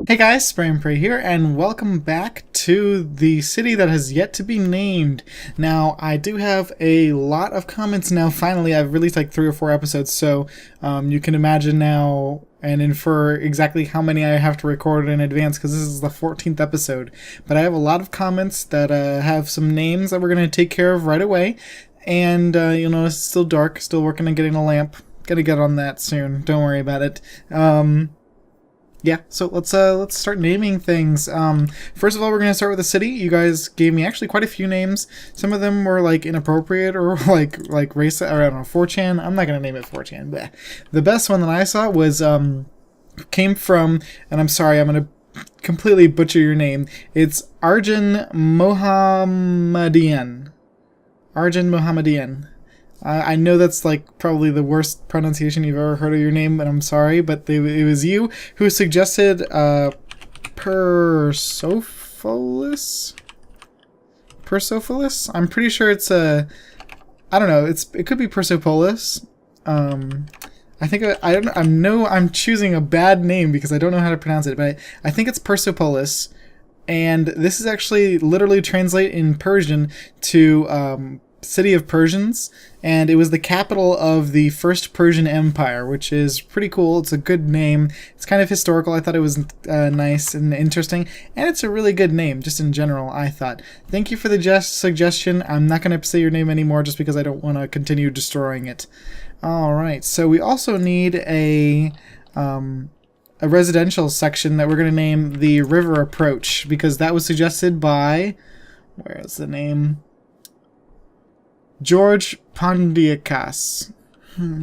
Hey guys, Spray and Pray here, and welcome back to the city that has yet to be named. Now, I do have a lot of comments now. Finally, I've released like 3 or 4 episodes, so you can imagine now and infer exactly how many I have to record in advance, because this is the 14th episode. But I have a lot of comments that have some names that we're going to take care of right away. And you'll notice it's still dark, still working on getting a lamp. Gonna get on that soon, don't worry about it. Yeah, so let's start naming things. First of all, we're gonna start with a city. You guys gave me actually quite a few names. Some of them were like inappropriate or like race, or I don't know, 4chan. I'm not gonna name it 4chan. But the best one that I saw was came from, and I'm sorry, I'm gonna completely butcher your name. It's Arjun Mohammadian. Arjun Mohammadian. I know that's like probably the worst pronunciation you've ever heard of your name, and I'm sorry, but it was you who suggested Persepolis? Persepolis? I'm pretty sure it's I don't know. It could be Persepolis. I think I'm choosing a bad name because I don't know how to pronounce it, but I think it's Persepolis, and this is actually literally translate in Persian to City of Persians, and it was the capital of the First Persian Empire, which is pretty cool. It's a good name. It's kind of historical. I thought it was nice and interesting, and it's a really good name just in general, I thought. Thank you for the suggestion. I'm not going to say your name anymore just because I don't want to continue destroying it. Alright, so we also need a residential section that we're going to name the River Approach, because that was suggested by... where is the name? George Pondiakas.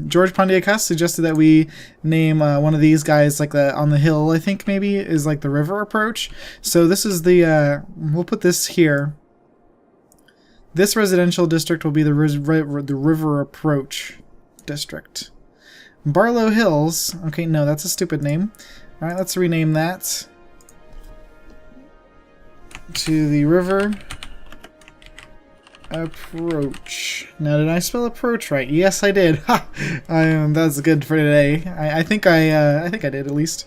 George Pondiakas suggested that we name one of these guys like on the hill, I think maybe, is like the River Approach. So this is the, we'll put this here. This residential district will be the River Approach district. Barlow Hills. Okay, no, that's a stupid name. Alright, let's rename that to the River Approach. Now, did I spell approach right? Yes, I did. Ha! That's good for today. I think I did at least.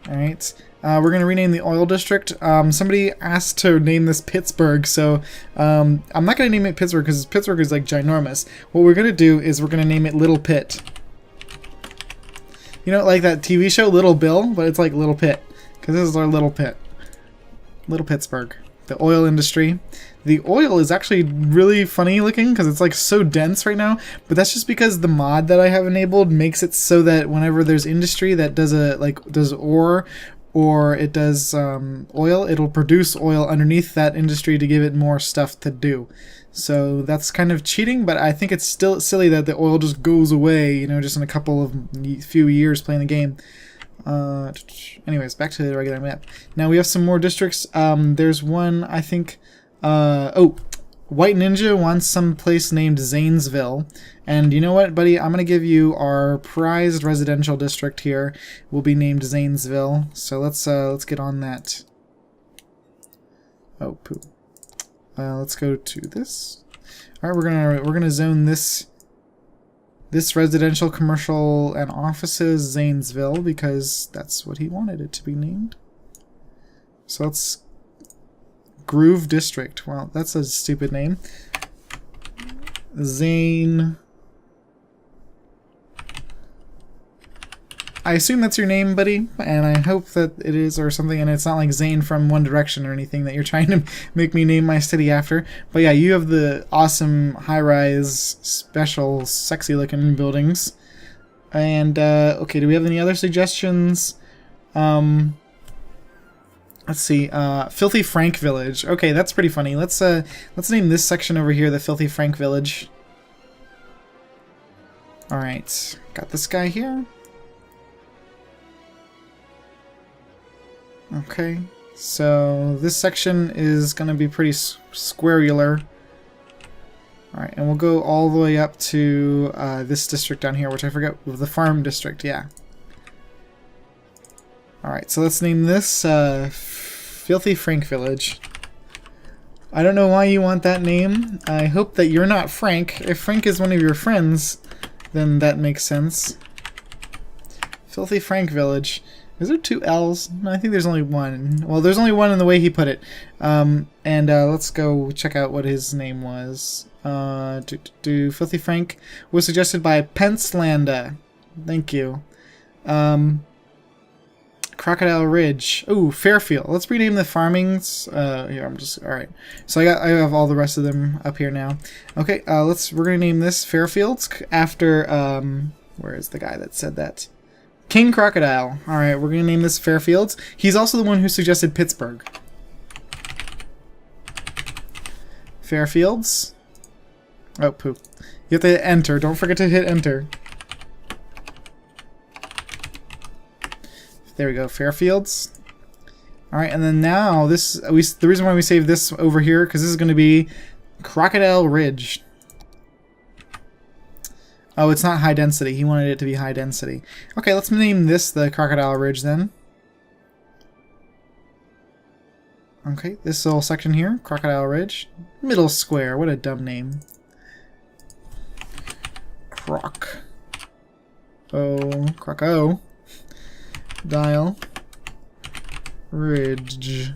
All right. We're gonna rename the oil district. Somebody asked to name this Pittsburgh, so I'm not gonna name it Pittsburgh because Pittsburgh is like ginormous. What we're gonna do is we're gonna name it Little Pitt. You know, like that TV show Little Bill, but it's like Little Pitt, because this is our Little Pitt. Little Pittsburgh. The oil industry. The oil is actually really funny looking because it's like so dense right now, but that's just because the mod that I have enabled makes it so that whenever there's industry that does ore or it does oil, it'll produce oil underneath that industry to give it more stuff to do. So that's kind of cheating, but I think it's still silly that the oil just goes away, you know, just in a couple of few years playing the game. Anyways, back to the regular map. Now we have some more districts. There's one, I think, White Ninja wants some place named Zanesville. And you know what, buddy? I'm gonna give you our prized residential district here. Will be named Zanesville. So let's get on that. Oh, poo. Let's go to this. All right, we're gonna zone this residential, commercial, and offices Zanesville because that's what he wanted it to be named. So let's Groove District. Well, that's a stupid name. Zane. I assume that's your name, buddy, and I hope that it is or something, and it's not like Zane from One Direction or anything that you're trying to make me name my city after. But yeah, you have the awesome high-rise, special, sexy-looking buildings. And, okay, do we have any other suggestions? Let's see, Filthy Frank Village. Okay, that's pretty funny. Let's name this section over here the Filthy Frank Village. Alright, got this guy here. Okay, so this section is going to be pretty squarular. Alright, and we'll go all the way up to this district down here, which I forget, the farm district, yeah. Alright, so let's name this Filthy Frank Village. I don't know why you want that name. I hope that you're not Frank. If Frank is one of your friends, then that makes sense. Filthy Frank Village. Is there two L's? No, I think there's only one. Well, there's only one in the way he put it. Let's go check out what his name was. Filthy Frank was suggested by Penslanda. Thank you. Crocodile Ridge. Ooh, Fairfield. Let's rename the farmings. Here, alright. So I have all the rest of them up here now. Okay, we're gonna name this Fairfields after, where is the guy that said that? King Crocodile. Alright, we're gonna name this Fairfields. He's also the one who suggested Pittsburgh. Fairfields. Oh, poop. You have to enter. Don't forget to hit enter. There we go, Fairfields. Alright, and then now the reason why we save this over here, because this is going to be Crocodile Ridge. Oh, it's not high density. He wanted it to be high density. Okay, let's name this the Crocodile Ridge then. Okay, this little section here, Crocodile Ridge. Middle Square, what a dumb name. Croco. Dial. Ridge.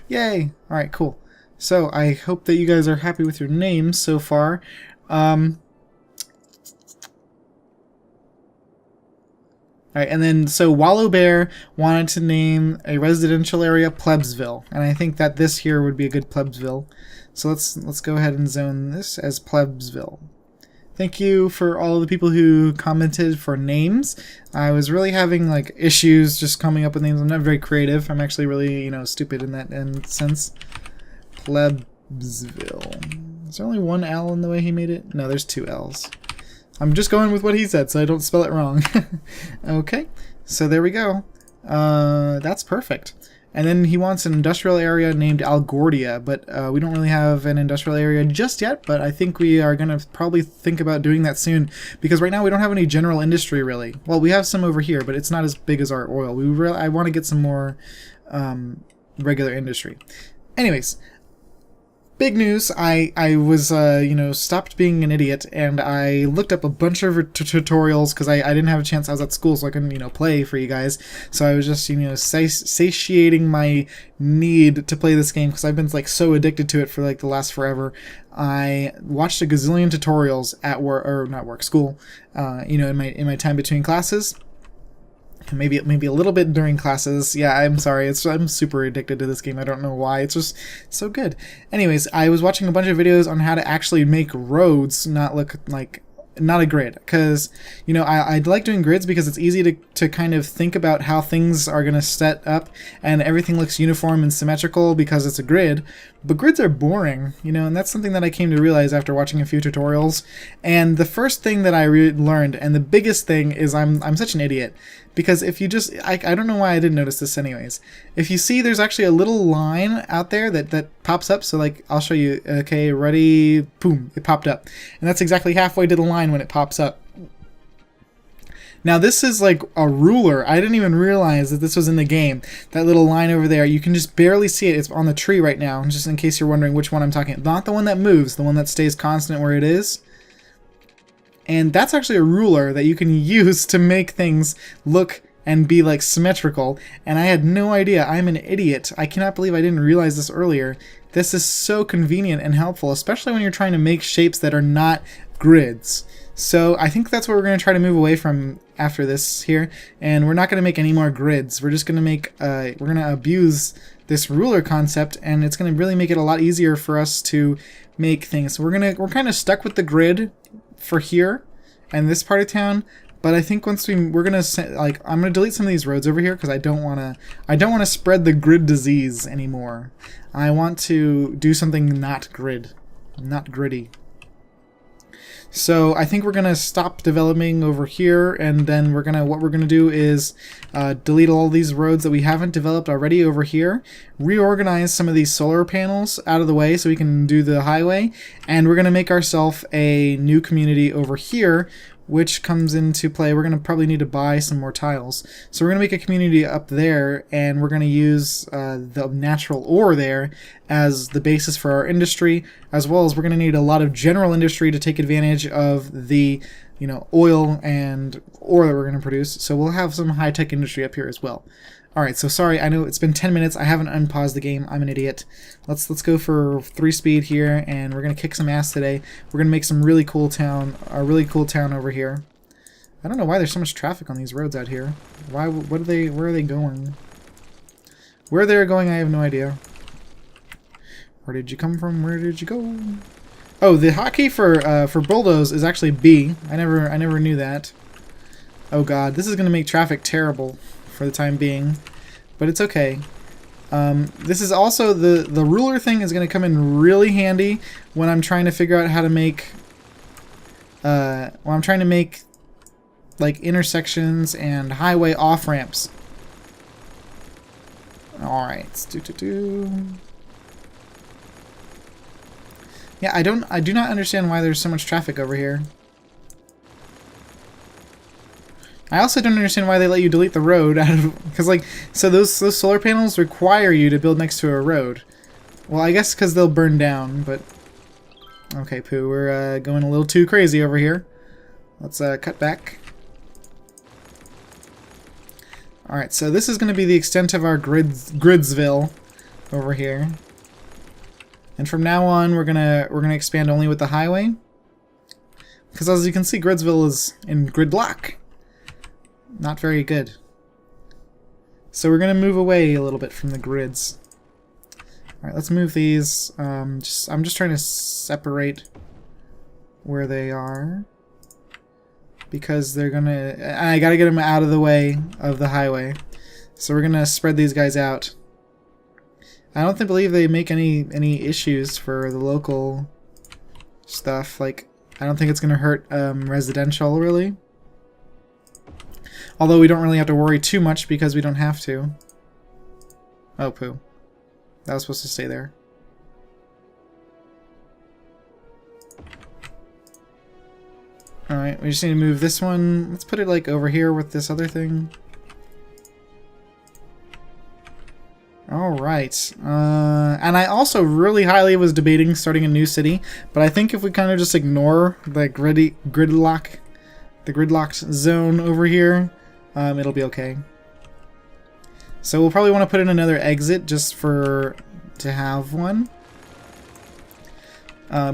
Yay! Alright, cool. So, I hope that you guys are happy with your names so far. Alright, and then, so Wallow Bear wanted to name a residential area Plebsville, and I think that this here would be a good Plebsville. So let's go ahead and zone this as Plebsville. Thank you for all the people who commented for names. I was really having like issues just coming up with names. I'm not very creative. I'm actually really, stupid in that sense. Plebsville. Is there only one L in the way he made it? No, there's two L's. I'm just going with what he said so I don't spell it wrong. Okay, so there we go. That's perfect. And then he wants an industrial area named Algordia, but we don't really have an industrial area just yet, but I think we are going to probably think about doing that soon, because right now we don't have any general industry really. Well, we have some over here, but it's not as big as our oil. I want to get some more regular industry. Anyways, big news, I was, stopped being an idiot, and I looked up a bunch of tutorials, because I didn't have a chance. I was at school, so I couldn't, play for you guys. So I was just, satiating my need to play this game, because I've been, so addicted to it for, the last forever. I watched a gazillion tutorials at work, or not work, school, in my time between classes. Maybe a little bit during classes. Yeah, I'm sorry. I'm super addicted to this game. I don't know why. It's just so good. Anyways, I was watching a bunch of videos on how to actually make roads not look like not a grid, because I like doing grids because it's easy to kind of think about how things are going to set up, and everything looks uniform and symmetrical because it's a grid. But grids are boring, and that's something that I came to realize after watching a few tutorials. And the first thing that I learned, and the biggest thing, is I'm such an idiot, because if you just I don't know why I didn't notice this anyways. If you see, there's actually a little line out there that pops up. So I'll show you. Okay, ready, boom, it popped up, and that's exactly halfway to the line when it pops up. Now this is like a ruler. I didn't even realize that this was in the game. That little line over there, you can just barely see it. It's on the tree right now, just in case you're wondering which one I'm talking about. Not the one that moves, the one that stays constant where it is. And that's actually a ruler that you can use to make things look and be symmetrical. And I had no idea. I'm an idiot. I cannot believe I didn't realize this earlier. This is so convenient and helpful, especially when you're trying to make shapes that are not grids. So I think that's what we're going to try to move away from after this here, and we're not going to make any more grids. We're just going to make we're going to abuse this ruler concept, and it's going to really make it a lot easier for us to make things. So we're kind of stuck with the grid for here and this part of town, but I think once we're going to I'm going to delete some of these roads over here, because I don't want to spread the grid disease anymore. I want to do something not gritty. So I think we're gonna stop developing over here, and then what we're gonna do is delete all these roads that we haven't developed already over here, reorganize some of these solar panels out of the way so we can do the highway, and we're gonna make ourselves a new community over here which comes into play. We're going to probably need to buy some more tiles. So we're going to make a community up there, and we're going to use the natural ore there as the basis for our industry, as well as we're going to need a lot of general industry to take advantage of the oil and ore that we're going to produce. So we'll have some high-tech industry up here as well. Alright, so sorry, I know it's been 10 minutes. I haven't unpaused the game. I'm an idiot. Let's go for 3 speed here, and we're going to kick some ass today. We're going to make some really cool town, a really cool town over here. I don't know why there's so much traffic on these roads out here. Where are they going? Where they're going, I have no idea. Where did you come from? Where did you go? Oh, the hotkey for bulldoze is actually B. I never knew that. Oh god, this is going to make traffic terrible for the time being, but it's okay. This is also the ruler thing is going to come in really handy when I'm trying to figure out how to make like intersections and highway off ramps. All right, yeah, I do not understand why there's so much traffic over here. I also don't understand why they let you delete the road out of, because like, so those solar panels require you to build next to a road. Well, I guess because they'll burn down, but okay, Pooh, we're going a little too crazy over here. Let's cut back. All right, so this is going to be the extent of our Gridsville over here, and from now on we're gonna expand only with the highway, because as you can see, Gridsville is in gridlock. Not very good. So we're going to move away a little bit from the grids. Alright, let's move these. I'm just trying to separate where they are, because they're going to... I got to get them out of the way of the highway. So we're going to spread these guys out. I don't believe they make any issues for the local stuff. Like, I don't think it's going to hurt residential, really. Although we don't really have to worry too much because we don't have to. Oh, Pooh. That was supposed to stay there. Alright, we just need to move this one. Let's put it like over here with this other thing. Alright. And I also really highly was debating starting a new city, but I think if we kind of just ignore the gridlocked zone over here, it'll be okay. So we'll probably want to put in another exit just to have one.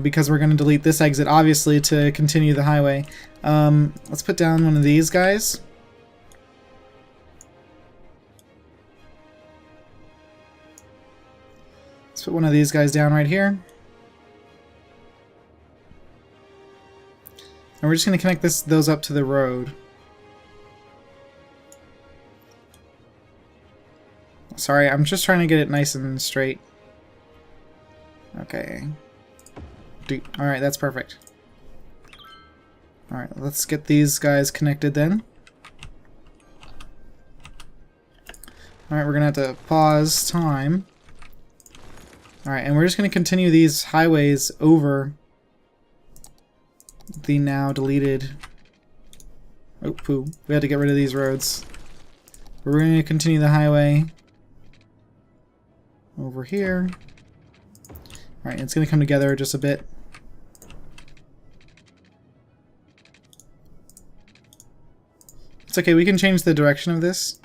Because we're going to delete this exit, obviously, to continue the highway. Let's put down one of these guys. Let's put one of these guys down right here. And we're just going to connect those up to the road. Sorry, I'm just trying to get it nice and straight. Okay. Alright, that's perfect. Alright, let's get these guys connected then. Alright, we're going to have to pause time. Alright, and we're just going to continue these highways over the now deleted... Oh, Pooh. We had to get rid of these roads. We're going to continue the highway over here. Alright, it's going to come together just a bit. It's okay, we can change the direction of this.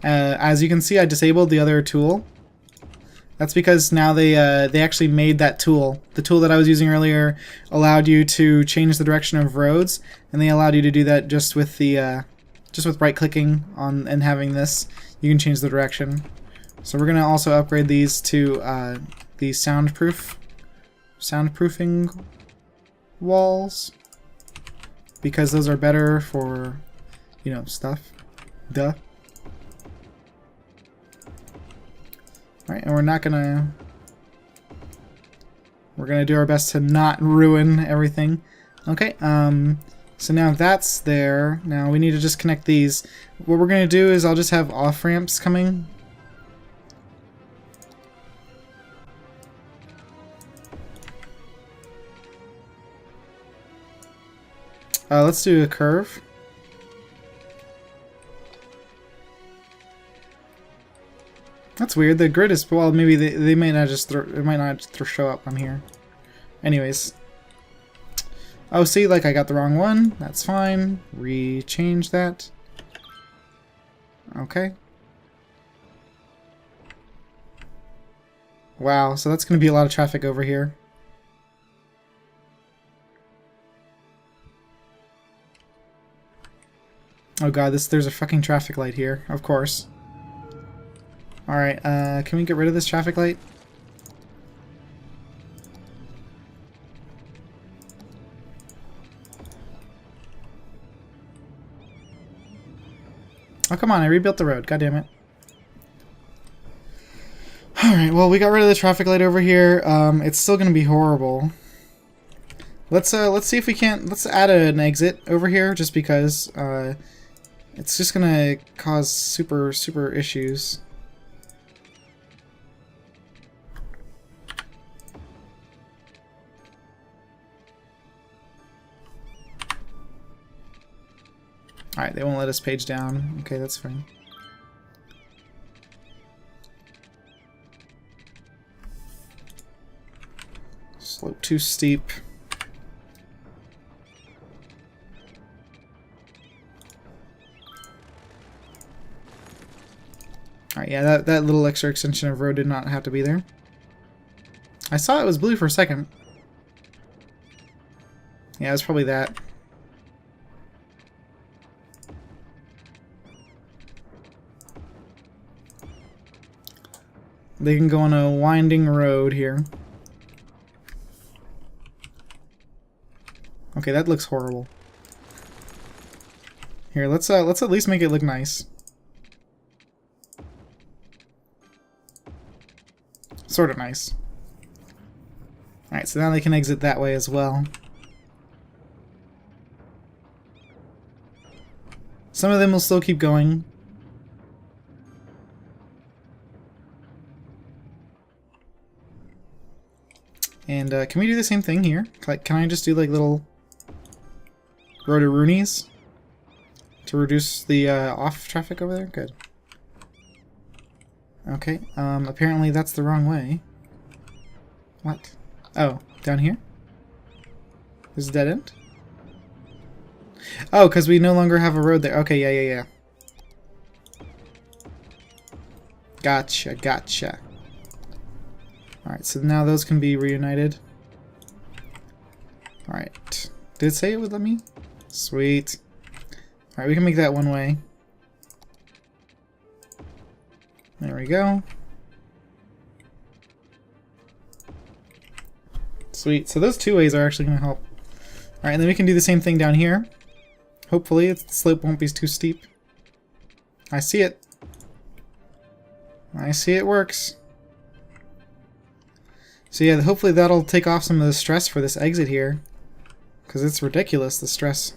As you can see, I disabled the other tool. That's because now they actually made that tool. The tool that I was using earlier allowed you to change the direction of roads, and they allowed you to do that just with the just with right-clicking on and having this. You can change the direction. So we're gonna also upgrade these to the soundproofing walls, because those are better for, you know, stuff. Duh. Alright, and we're gonna do our best to not ruin everything. Okay, so now that's there. Now we need to just connect these. What we're gonna do is I'll just have off-ramps coming. Let's do a curve. That's weird. The grid is, well, maybe they might not just throw, it might not show up on here. Anyways. Oh, see, like I got the wrong one. That's fine. Re-change that. Okay. Wow, so that's going to be a lot of traffic over here. Oh god, there's a fucking traffic light here, of course. Alright, can we get rid of this traffic light? Oh, come on, I rebuilt the road. God damn it. Alright, well, we got rid of the traffic light over here. It's still gonna be horrible. Let's see if we can't... Let's add an exit over here, just because, it's just gonna cause super issues. Alright, they won't let us page down. Okay, that's fine. Slope too steep. Alright, yeah, that little extra extension of road did not have to be there. I saw it was blue for a second. Yeah, it was probably that. They can go on a winding road here. Okay, that looks horrible. Here, let's at least make it look nice. Sort of nice. Alright, so now they can exit that way as well. Some of them will still keep going. And can we do the same thing here? Can I just do like little rotaroonies to reduce the off traffic over there? Good. Okay, apparently that's the wrong way. What? Oh, down here? This is dead end? Oh, because we no longer have a road there. Okay, yeah. Gotcha. Alright, so now those can be reunited. Alright. Did it say it would let me? Sweet. Alright, we can make that one way. There we go. Sweet. So those two ways are actually going to help. Alright, and then we can do the same thing down here. Hopefully the slope won't be too steep. I see it. I see it works. So yeah, hopefully that'll take off some of the stress for this exit here. Because it's ridiculous, the stress.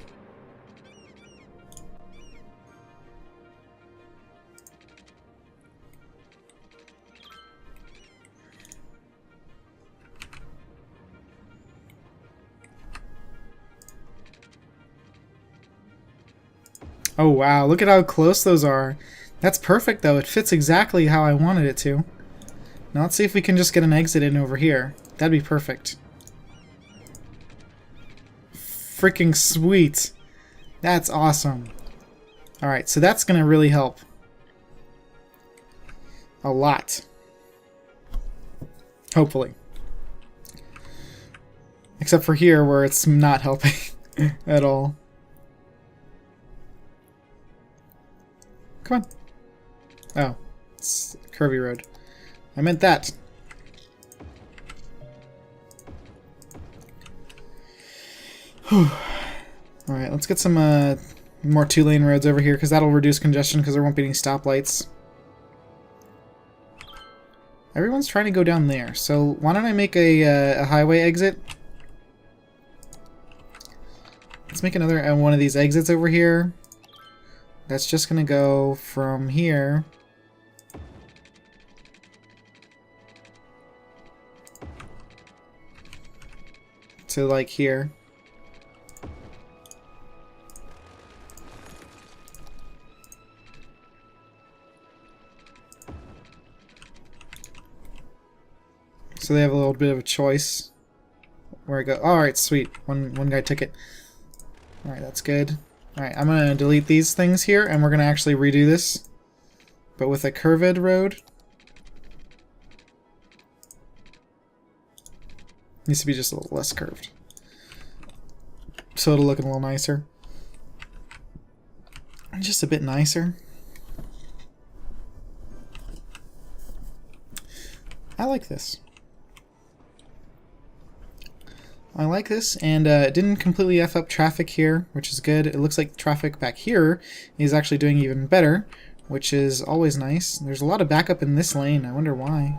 Oh wow, look at how close those are. That's perfect though, it fits exactly how I wanted it to. Now let's see if we can just get an exit in over here. That'd be perfect. Freaking sweet. That's awesome. Alright, so that's gonna really help. A lot. Hopefully. Except for here where it's not helping at all. Come on. Oh, it's a curvy road. I meant that. Alright, let's get some more two-lane roads over here, because that'll reduce congestion, because there won't be any stoplights. Everyone's trying to go down there, so why don't I make a highway exit? Let's make another one of these exits over here. That's just gonna go from here to like here. So they have a little bit of a choice where I go. Alright, sweet. One guy took it. Alright, that's good. Alright, I'm going to delete these things here, and we're going to actually redo this. But with a curved road. Needs to be just a little less curved. So it'll look a little nicer. Just a bit nicer. I like this. I like this, and it didn't completely F up traffic here, which is good. It looks like traffic back here is actually doing even better, which is always nice. There's a lot of backup in this lane. I wonder why.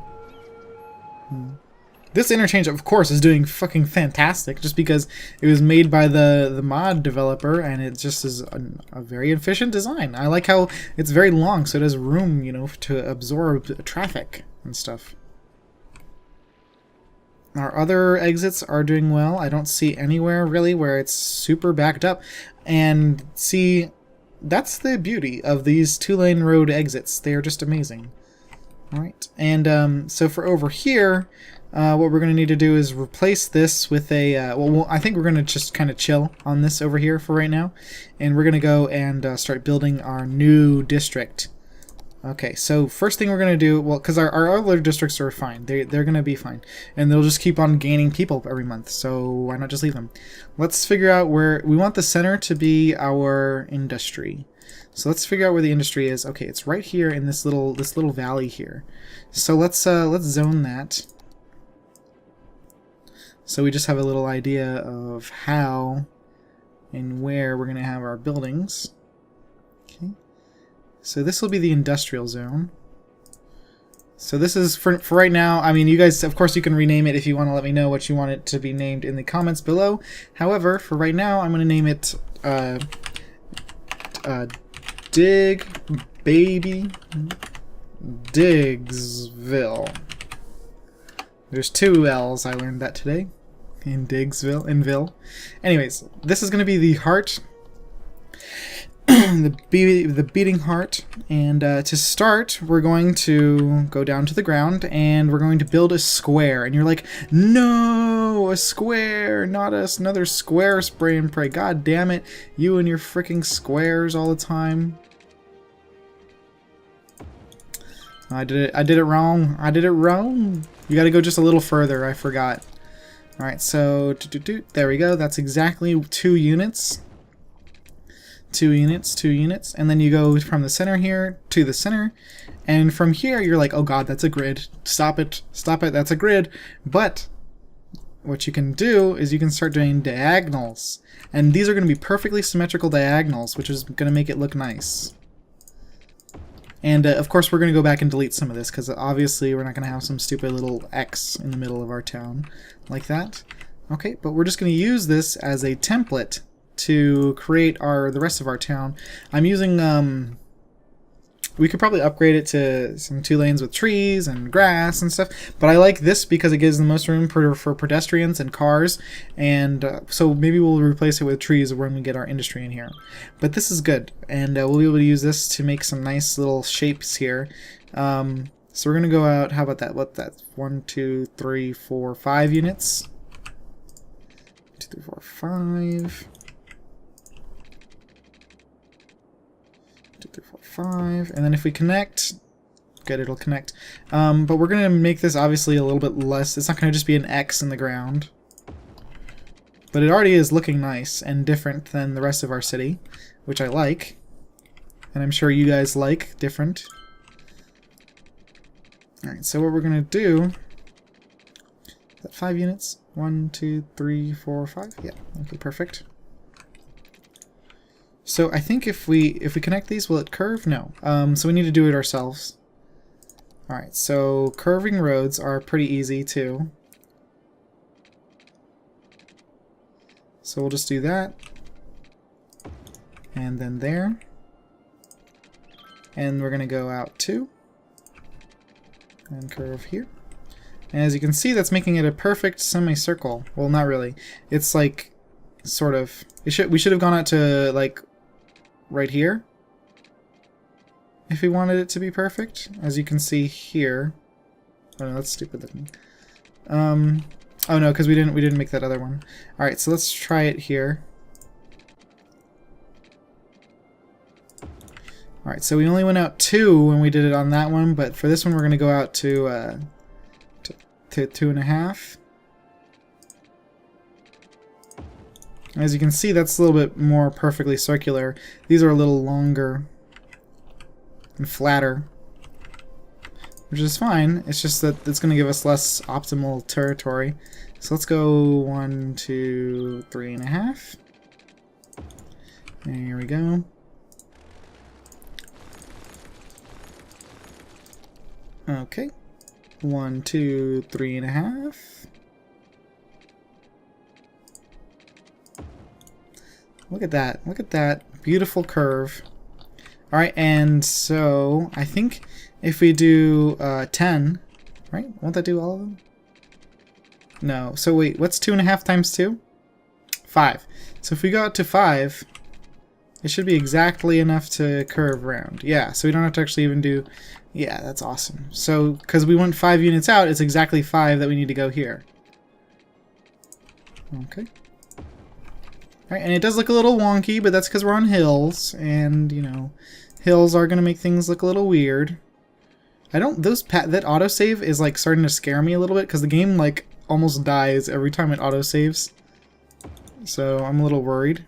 This interchange, of course, is doing fucking fantastic, just because it was made by the mod developer, and it just is a very efficient design. I like how it's very long, so it has room, you know, to absorb traffic and stuff. Our other exits are doing well. I don't see anywhere really where it's super backed up. And see, that's the beauty of these 2-lane road exits. They are just amazing. Alright, and so for over here, what we're going to need to do is replace this with a, well, I think we're going to just kind of chill on this over here for right now. And we're going to go and start building our new district. Okay, so first thing we're going to do, well, because our other districts are fine. They're going to be fine. And they'll just keep on gaining people every month, so why not just leave them? Let's figure out where, we want the center to be our industry. So let's figure out where the industry is. Okay, it's right here in this little valley here. So let's zone that. So we just have a little idea of how and where we're going to have our buildings. Okay. So this will be the industrial zone. So this is for right now. I mean, you guys, of course, you can rename it if you want to let me know what you want it to be named in the comments below. However, for right now, I'm going to name it Dig Baby Diggsville. There's 2 L's. I learned that today. In Diggsville, in Ville. Anyways, this is going to be the heart. the beating heart, and to start we're going to go down to the ground and we're going to build a square. And you're like, no, a square, not another square, spray and pray. God damn it, you and your freaking squares all the time. I did it wrong. You gotta go just a little further. I forgot. Alright, so there we go. That's exactly 2 units. 2 units, and then you go from the center here to the center, and from here you're like, oh god, that's a grid. Stop it, that's a grid. But what you can do is you can start doing diagonals, and these are going to be perfectly symmetrical diagonals, which is going to make it look nice. And of course we're going to go back and delete some of this, because obviously we're not going to have some stupid little X in the middle of our town like that. Okay, but we're just going to use this as a template to create the rest of our town. I'm using we could probably upgrade it to some 2 lanes with trees and grass and stuff, but I like this because it gives the most room for pedestrians and cars, and so maybe we'll replace it with trees when we get our industry in here. But this is good, and we'll be able to use this to make some nice little shapes here. So we're gonna go out, how about that, 1 2 3 4 5 units. 2 3 4 5 2 3 4 5, and then if we connect, good, it'll connect. But we're gonna make this obviously a little bit less. It's not gonna just be an X in the ground, but it already is looking nice and different than the rest of our city, which I like, and I'm sure you guys like different. Alright, so what we're gonna do, is that 5 units? 1 2 3 4 5, yeah, okay, perfect. So I think if we connect these, will it curve? No. So we need to do it ourselves. Alright, so curving roads are pretty easy too. So we'll just do that. And then there. And we're going to go out 2. And curve here. And as you can see, that's making it a perfect semicircle. Well, not really. It's like, sort of. We should have gone out to, like, right here if we wanted it to be perfect. As you can see here, oh no, that's stupid looking. Oh no, because we didn't make that other one. All right, so let's try it here. All right, so we only went out 2 when we did it on that one, but for this one we're going to go out to 2.5. As you can see, that's a little bit more perfectly circular. These are a little longer and flatter, which is fine. It's just that it's going to give us less optimal territory. So let's go 1, 2, 3.5. There we go. Okay. 1, 2, 3.5. Look at that. Look at that beautiful curve. Alright, and so I think if we do 10, right? Won't that do all of them? No. So wait, what's 2.5 times 2? 5. So if we go out to 5, it should be exactly enough to curve around. Yeah, so we don't have to actually even do... Yeah, that's awesome. So, because we went 5 units out, it's exactly 5 that we need to go here. Okay. Alright, and it does look a little wonky, but that's because we're on hills, and, you know, hills are going to make things look a little weird. That autosave is, like, starting to scare me a little bit, because the game, like, almost dies every time it autosaves. So, I'm a little worried.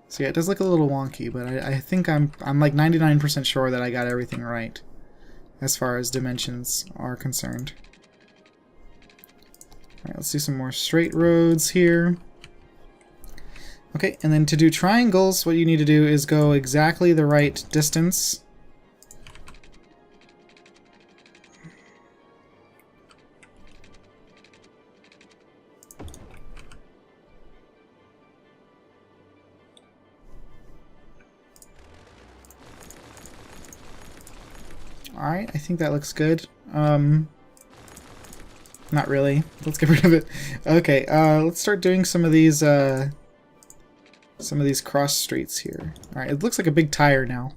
So yeah, it does look a little wonky, but I think I'm like 99% sure that I got everything right as far as dimensions are concerned. Alright, let's do some more straight roads here. Okay, and then to do triangles, what you need to do is go exactly the right distance. Alright, I think that looks good. Not really. Let's get rid of it. Okay, let's start doing some of these cross streets here. Alright, it looks like a big tire now.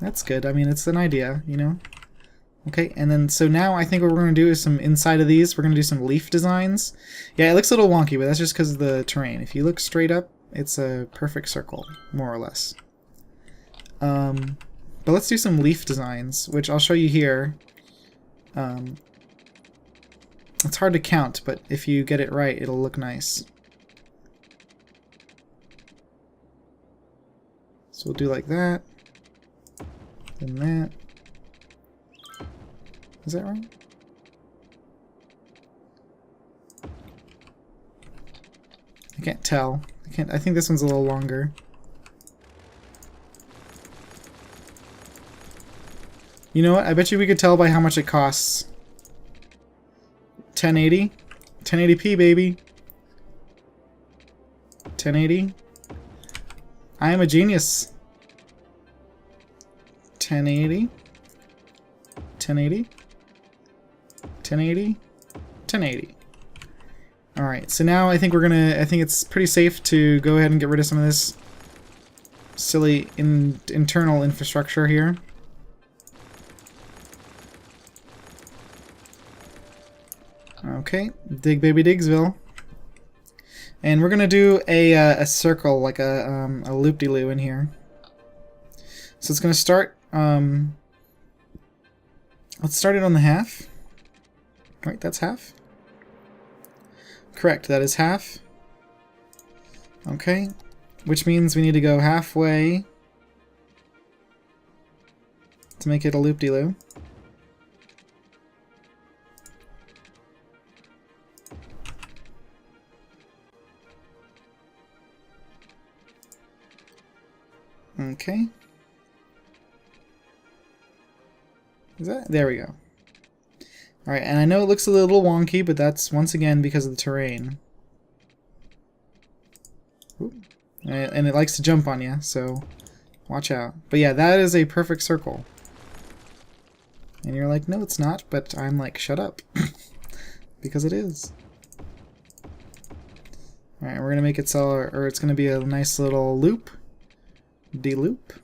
That's good. I mean, it's an idea, you know? Okay, and then, so now I think what we're going to do is some inside of these, we're going to do some leaf designs. Yeah, it looks a little wonky, but that's just because of the terrain. If you look straight up, it's a perfect circle, more or less. But let's do some leaf designs, which I'll show you here. It's hard to count, but if you get it right, it'll look nice. So we'll do like that, then that. Is that right? I can't tell. I think this one's a little longer. You know what? I bet you we could tell by how much it costs. 1080? 1080p, baby. 1080. I am a genius. 1080. 1080. 1080. 1080. Alright, so now I think I think it's pretty safe to go ahead and get rid of some of this silly internal infrastructure here. Okay, dig baby digsville. And we're gonna do a circle, like a loop-de-loo in here. So it's gonna start, let's start it on the half. Right, that's half. Correct, that is half. Okay, which means we need to go halfway to make it a loop-de-loo. Okay. Is that? There we go. Alright, and I know it looks a little wonky, but that's once again because of the terrain. Ooh. And it likes to jump on you, so watch out. But yeah, that is a perfect circle. And you're like, no it's not, but I'm like, shut up. Because it is. Alright, we're gonna make it so, or it's gonna be a nice little loop. D-loop.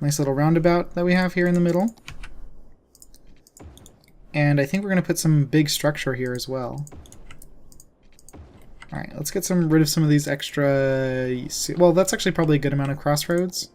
Nice little roundabout that we have here in the middle. And I think we're going to put some big structure here as well. Alright, let's get rid of some of these extra... Well, that's actually probably a good amount of crossroads.